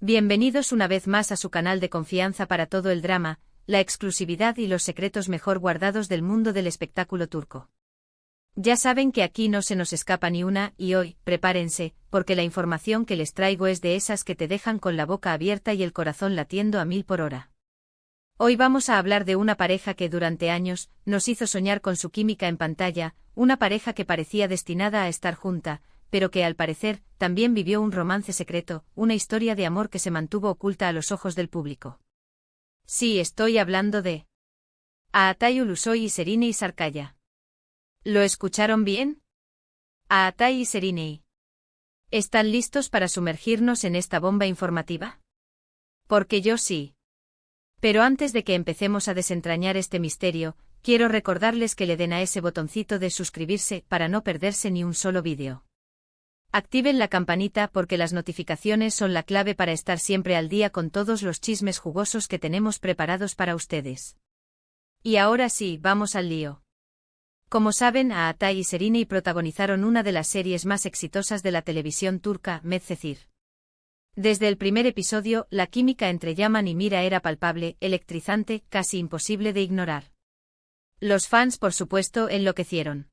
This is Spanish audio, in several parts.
Bienvenidos una vez más a su canal de confianza para todo el drama, la exclusividad y los secretos mejor guardados del mundo del espectáculo turco. Ya saben que aquí no se nos escapa ni una, y hoy, prepárense, porque la información que les traigo es de esas que te dejan con la boca abierta y el corazón latiendo a 1000 por hora. Hoy vamos a hablar de una pareja que durante años nos hizo soñar con su química en pantalla, una pareja que parecía destinada a estar junta, pero que al parecer también vivió un romance secreto, una historia de amor que se mantuvo oculta a los ojos del público. Sí, estoy hablando de Aatay Ulusoy y Şerinay Sarıkaya. ¿Lo escucharon bien? Aatay y Şerinay. ¿Están listos para sumergirnos en esta bomba informativa? Porque yo sí. Pero antes de que empecemos a desentrañar este misterio, quiero recordarles que le den a ese botoncito de suscribirse para no perderse ni un solo vídeo. Activen la campanita porque las notificaciones son la clave para estar siempre al día con todos los chismes jugosos que tenemos preparados para ustedes. Y ahora sí, vamos al lío. Como saben, Aatay y Şerinay protagonizaron una de las series más exitosas de la televisión turca, Medcezir. Desde el primer episodio, la química entre Yaman y Mira era palpable, electrizante, casi imposible de ignorar. Los fans, por supuesto, enloquecieron.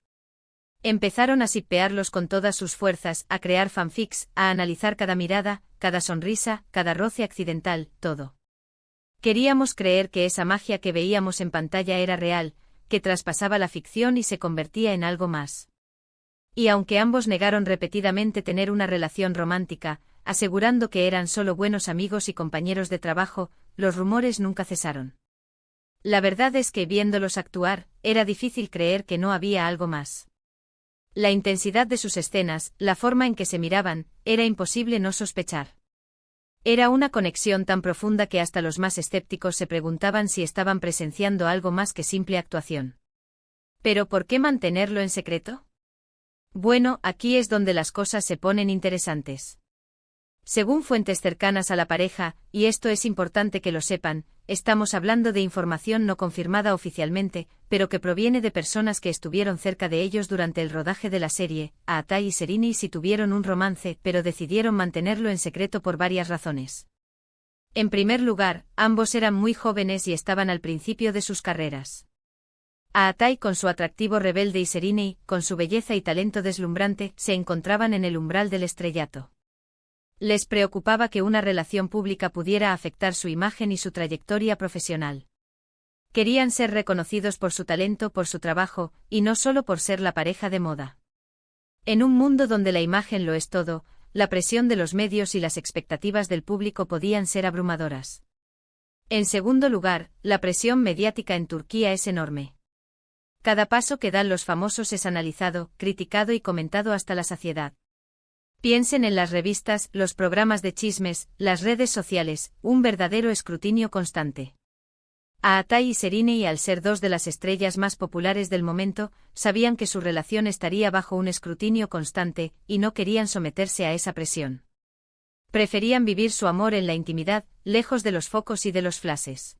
Empezaron a shippearlos con todas sus fuerzas, a crear fanfics, a analizar cada mirada, cada sonrisa, cada roce accidental, todo. Queríamos creer que esa magia que veíamos en pantalla era real, que traspasaba la ficción y se convertía en algo más. Y aunque ambos negaron repetidamente tener una relación romántica, asegurando que eran solo buenos amigos y compañeros de trabajo, los rumores nunca cesaron. La verdad es que viéndolos actuar, era difícil creer que no había algo más. La intensidad de sus escenas, la forma en que se miraban, era imposible no sospechar. Era una conexión tan profunda que hasta los más escépticos se preguntaban si estaban presenciando algo más que simple actuación. ¿Pero por qué mantenerlo en secreto? Bueno, aquí es donde las cosas se ponen interesantes. Según fuentes cercanas a la pareja, y esto es importante que lo sepan, estamos hablando de información no confirmada oficialmente, pero que proviene de personas que estuvieron cerca de ellos durante el rodaje de la serie. Aatay y Şerinay sí tuvieron un romance, pero decidieron mantenerlo en secreto por varias razones. En primer lugar, ambos eran muy jóvenes y estaban al principio de sus carreras. Aatay con su atractivo rebelde y Şerinay, con su belleza y talento deslumbrante, se encontraban en el umbral del estrellato. Les preocupaba que una relación pública pudiera afectar su imagen y su trayectoria profesional. Querían ser reconocidos por su talento, por su trabajo, y no solo por ser la pareja de moda. En un mundo donde la imagen lo es todo, la presión de los medios y las expectativas del público podían ser abrumadoras. En segundo lugar, la presión mediática en Turquía es enorme. Cada paso que dan los famosos es analizado, criticado y comentado hasta la saciedad. Piensen en las revistas, los programas de chismes, las redes sociales, un verdadero escrutinio constante. Aatay y Şerinay, al ser dos de las estrellas más populares del momento, sabían que su relación estaría bajo un escrutinio constante, y no querían someterse a esa presión. Preferían vivir su amor en la intimidad, lejos de los focos y de los flashes.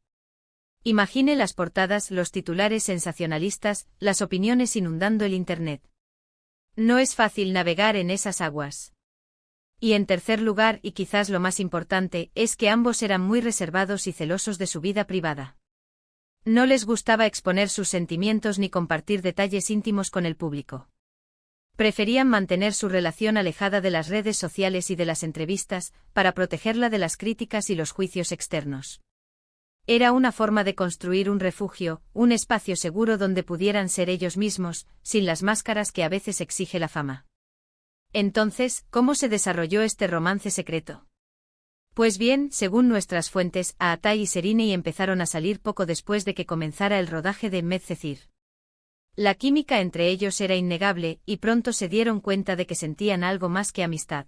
Imagine las portadas, los titulares sensacionalistas, las opiniones inundando el Internet. No es fácil navegar en esas aguas. Y en tercer lugar, y quizás lo más importante, es que ambos eran muy reservados y celosos de su vida privada. No les gustaba exponer sus sentimientos ni compartir detalles íntimos con el público. Preferían mantener su relación alejada de las redes sociales y de las entrevistas, para protegerla de las críticas y los juicios externos. Era una forma de construir un refugio, un espacio seguro donde pudieran ser ellos mismos, sin las máscaras que a veces exige la fama. Entonces, ¿cómo se desarrolló este romance secreto? Pues bien, según nuestras fuentes, Aatay y Şerinay empezaron a salir poco después de que comenzara el rodaje de Medcezir. La química entre ellos era innegable, y pronto se dieron cuenta de que sentían algo más que amistad.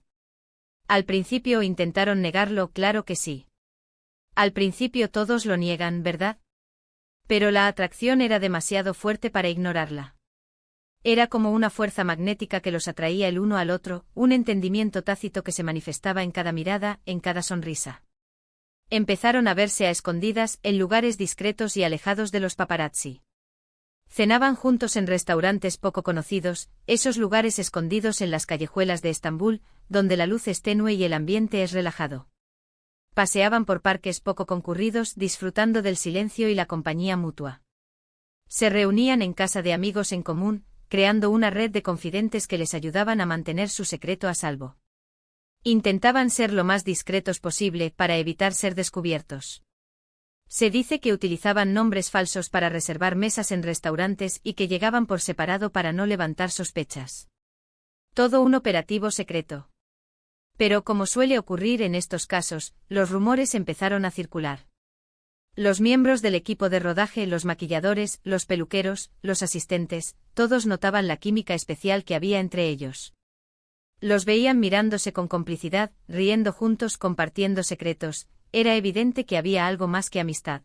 Al principio intentaron negarlo, claro que sí. Al principio todos lo niegan, ¿verdad? Pero la atracción era demasiado fuerte para ignorarla. Era como una fuerza magnética que los atraía el uno al otro, un entendimiento tácito que se manifestaba en cada mirada, en cada sonrisa. Empezaron a verse a escondidas, en lugares discretos y alejados de los paparazzi. Cenaban juntos en restaurantes poco conocidos, esos lugares escondidos en las callejuelas de Estambul, donde la luz es tenue y el ambiente es relajado. Paseaban por parques poco concurridos disfrutando del silencio y la compañía mutua. Se reunían en casa de amigos en común, creando una red de confidentes que les ayudaban a mantener su secreto a salvo. Intentaban ser lo más discretos posible para evitar ser descubiertos. Se dice que utilizaban nombres falsos para reservar mesas en restaurantes y que llegaban por separado para no levantar sospechas. Todo un operativo secreto. Pero como suele ocurrir en estos casos, los rumores empezaron a circular. Los miembros del equipo de rodaje, los maquilladores, los peluqueros, los asistentes, todos notaban la química especial que había entre ellos. Los veían mirándose con complicidad, riendo juntos, compartiendo secretos. Era evidente que había algo más que amistad.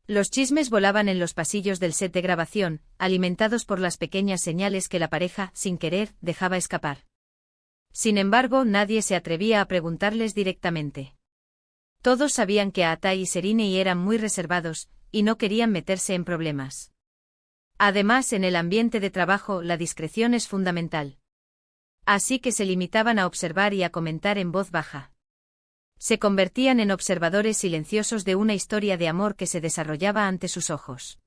Los chismes volaban en los pasillos del set de grabación, alimentados por las pequeñas señales que la pareja, sin querer, dejaba escapar. Sin embargo, nadie se atrevía a preguntarles directamente. Todos sabían que Aatai y Serine eran muy reservados, y no querían meterse en problemas. Además, en el ambiente de trabajo, la discreción es fundamental. Así que se limitaban a observar y a comentar en voz baja. Se convertían en observadores silenciosos de una historia de amor que se desarrollaba ante sus ojos.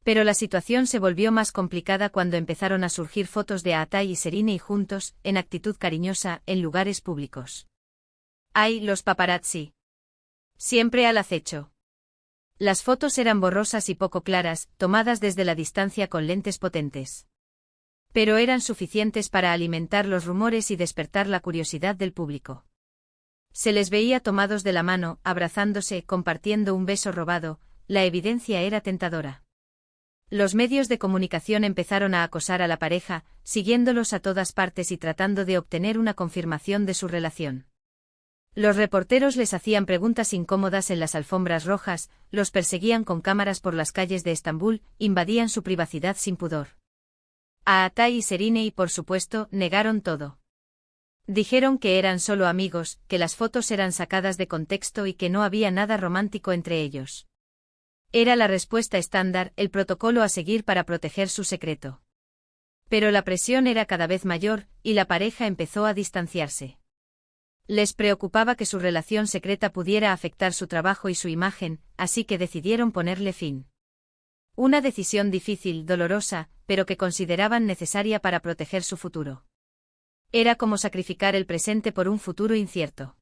Pero la situación se volvió más complicada cuando empezaron a surgir fotos de Aatai y Serine juntos, en actitud cariñosa, en lugares públicos. ¡Ay, los paparazzi! Siempre al acecho. Las fotos eran borrosas y poco claras, tomadas desde la distancia con lentes potentes. Pero eran suficientes para alimentar los rumores y despertar la curiosidad del público. Se les veía tomados de la mano, abrazándose, compartiendo un beso robado. La evidencia era tentadora. Los medios de comunicación empezaron a acosar a la pareja, siguiéndolos a todas partes y tratando de obtener una confirmación de su relación. Los reporteros les hacían preguntas incómodas en las alfombras rojas, los perseguían con cámaras por las calles de Estambul, invadían su privacidad sin pudor. Aatai y Serine, por supuesto, negaron todo. Dijeron que eran solo amigos, que las fotos eran sacadas de contexto y que no había nada romántico entre ellos. Era la respuesta estándar, el protocolo a seguir para proteger su secreto. Pero la presión era cada vez mayor, y la pareja empezó a distanciarse. Les preocupaba que su relación secreta pudiera afectar su trabajo y su imagen, así que decidieron ponerle fin. Una decisión difícil, dolorosa, pero que consideraban necesaria para proteger su futuro. Era como sacrificar el presente por un futuro incierto.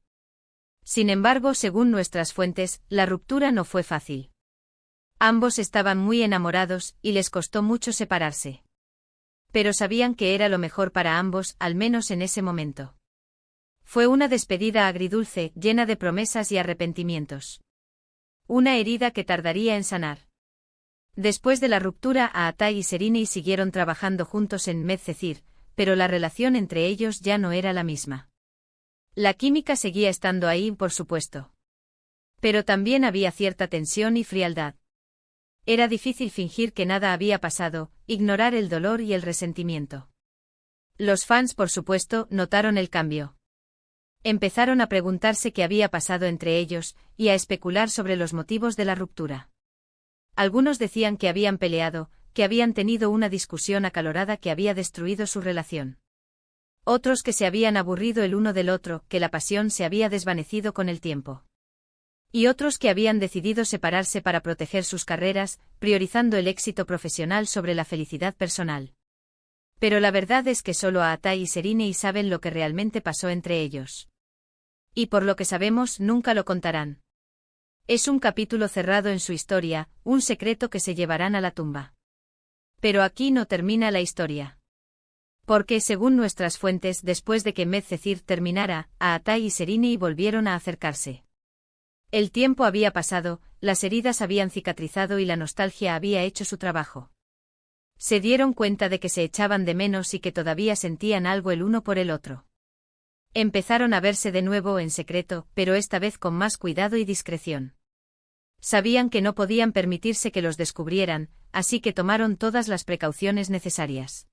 Sin embargo, según nuestras fuentes, la ruptura no fue fácil. Ambos estaban muy enamorados, y les costó mucho separarse. Pero sabían que era lo mejor para ambos, al menos en ese momento. Fue una despedida agridulce, llena de promesas y arrepentimientos. Una herida que tardaría en sanar. Después de la ruptura, Aatai y Serine siguieron trabajando juntos en Medcezir, pero la relación entre ellos ya no era la misma. La química seguía estando ahí, por supuesto. Pero también había cierta tensión y frialdad. Era difícil fingir que nada había pasado, ignorar el dolor y el resentimiento. Los fans, por supuesto, notaron el cambio. Empezaron a preguntarse qué había pasado entre ellos, y a especular sobre los motivos de la ruptura. Algunos decían que habían peleado, que habían tenido una discusión acalorada que había destruido su relación. Otros que se habían aburrido el uno del otro, que la pasión se había desvanecido con el tiempo. Y otros que habían decidido separarse para proteger sus carreras, priorizando el éxito profesional sobre la felicidad personal. Pero la verdad es que solo Aatai y Serine saben lo que realmente pasó entre ellos. Y por lo que sabemos, nunca lo contarán. Es un capítulo cerrado en su historia, un secreto que se llevarán a la tumba. Pero aquí no termina la historia. Porque, según nuestras fuentes, después de que Medcezir terminara, Aatai y Serine volvieron a acercarse. El tiempo había pasado, las heridas habían cicatrizado y la nostalgia había hecho su trabajo. Se dieron cuenta de que se echaban de menos y que todavía sentían algo el uno por el otro. Empezaron a verse de nuevo en secreto, pero esta vez con más cuidado y discreción. Sabían que no podían permitirse que los descubrieran, así que tomaron todas las precauciones necesarias.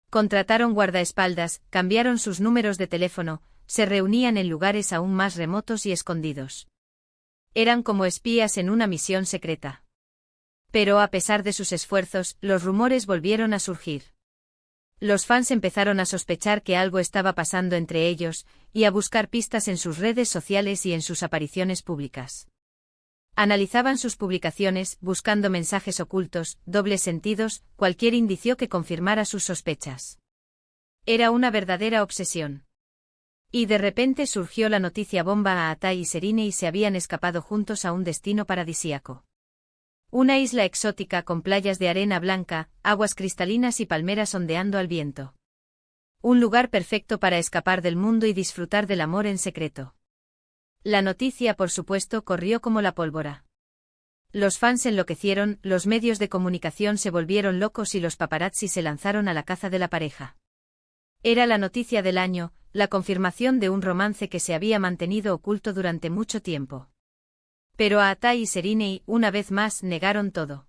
Contrataron guardaespaldas, cambiaron sus números de teléfono, se reunían en lugares aún más remotos y escondidos. Eran como espías en una misión secreta. Pero a pesar de sus esfuerzos, los rumores volvieron a surgir. Los fans empezaron a sospechar que algo estaba pasando entre ellos, y a buscar pistas en sus redes sociales y en sus apariciones públicas. Analizaban sus publicaciones, buscando mensajes ocultos, dobles sentidos, cualquier indicio que confirmara sus sospechas. Era una verdadera obsesión. Y de repente surgió la noticia bomba: Atai y Serena se habían escapado juntos a un destino paradisíaco. Una isla exótica con playas de arena blanca, aguas cristalinas y palmeras ondeando al viento. Un lugar perfecto para escapar del mundo y disfrutar del amor en secreto. La noticia, por supuesto, corrió como la pólvora. Los fans enloquecieron, los medios de comunicación se volvieron locos y los paparazzi se lanzaron a la caza de la pareja. Era la noticia del año, la confirmación de un romance que se había mantenido oculto durante mucho tiempo. Pero Atai y Serena, una vez más, negaron todo.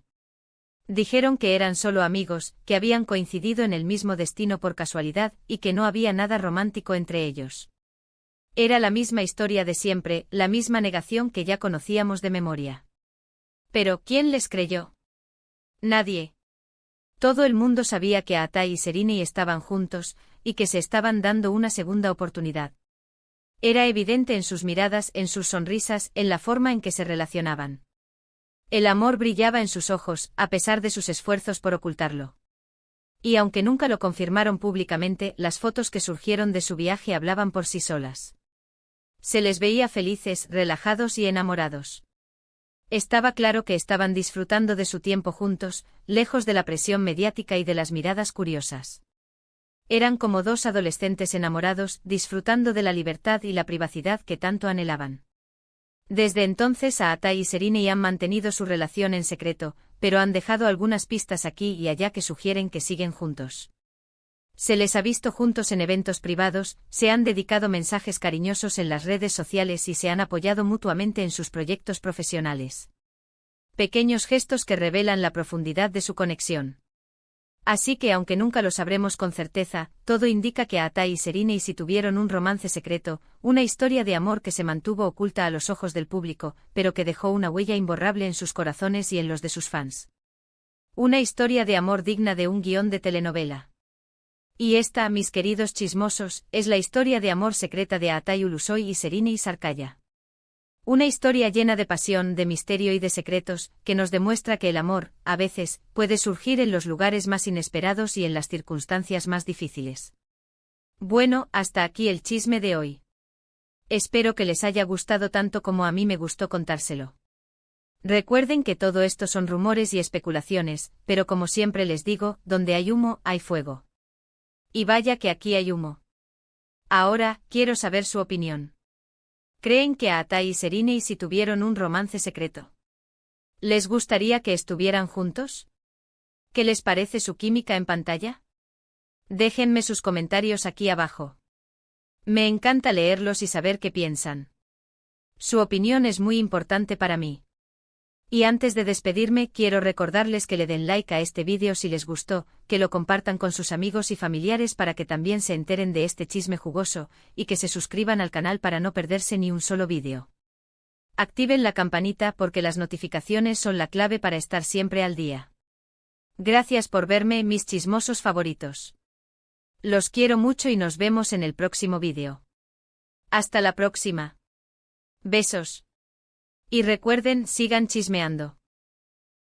Dijeron que eran solo amigos, que habían coincidido en el mismo destino por casualidad y que no había nada romántico entre ellos. Era la misma historia de siempre, la misma negación que ya conocíamos de memoria. Pero, ¿quién les creyó? Nadie. Todo el mundo sabía que Atai y Serena estaban juntos, y que se estaban dando una segunda oportunidad. Era evidente en sus miradas, en sus sonrisas, en la forma en que se relacionaban. El amor brillaba en sus ojos, a pesar de sus esfuerzos por ocultarlo. Y aunque nunca lo confirmaron públicamente, las fotos que surgieron de su viaje hablaban por sí solas. Se les veía felices, relajados y enamorados. Estaba claro que estaban disfrutando de su tiempo juntos, lejos de la presión mediática y de las miradas curiosas. Eran como dos adolescentes enamorados, disfrutando de la libertad y la privacidad que tanto anhelaban. Desde entonces Atai y Serena han mantenido su relación en secreto, pero han dejado algunas pistas aquí y allá que sugieren que siguen juntos. Se les ha visto juntos en eventos privados, se han dedicado mensajes cariñosos en las redes sociales y se han apoyado mutuamente en sus proyectos profesionales. Pequeños gestos que revelan la profundidad de su conexión. Así que aunque nunca lo sabremos con certeza, todo indica que Atai y Serena tuvieron un romance secreto, una historia de amor que se mantuvo oculta a los ojos del público, pero que dejó una huella imborrable en sus corazones y en los de sus fans. Una historia de amor digna de un guión de telenovela. Y esta, mis queridos chismosos, es la historia de amor secreta de Atai Ulusoy y Serena Sarkaya. Una historia llena de pasión, de misterio y de secretos, que nos demuestra que el amor, a veces, puede surgir en los lugares más inesperados y en las circunstancias más difíciles. Bueno, hasta aquí el chisme de hoy. Espero que les haya gustado tanto como a mí me gustó contárselo. Recuerden que todo esto son rumores y especulaciones, pero como siempre les digo, donde hay humo, hay fuego. Y vaya que aquí hay humo. Ahora, quiero saber su opinión. ¿Creen que Atai y Serena tuvieron un romance secreto? ¿Les gustaría que estuvieran juntos? ¿Qué les parece su química en pantalla? Déjenme sus comentarios aquí abajo. Me encanta leerlos y saber qué piensan. Su opinión es muy importante para mí. Y antes de despedirme, quiero recordarles que le den like a este vídeo si les gustó, que lo compartan con sus amigos y familiares para que también se enteren de este chisme jugoso, y que se suscriban al canal para no perderse ni un solo vídeo. Activen la campanita porque las notificaciones son la clave para estar siempre al día. Gracias por verme, mis chismosos favoritos. Los quiero mucho y nos vemos en el próximo vídeo. Hasta la próxima. Besos. Y recuerden, sigan chismeando.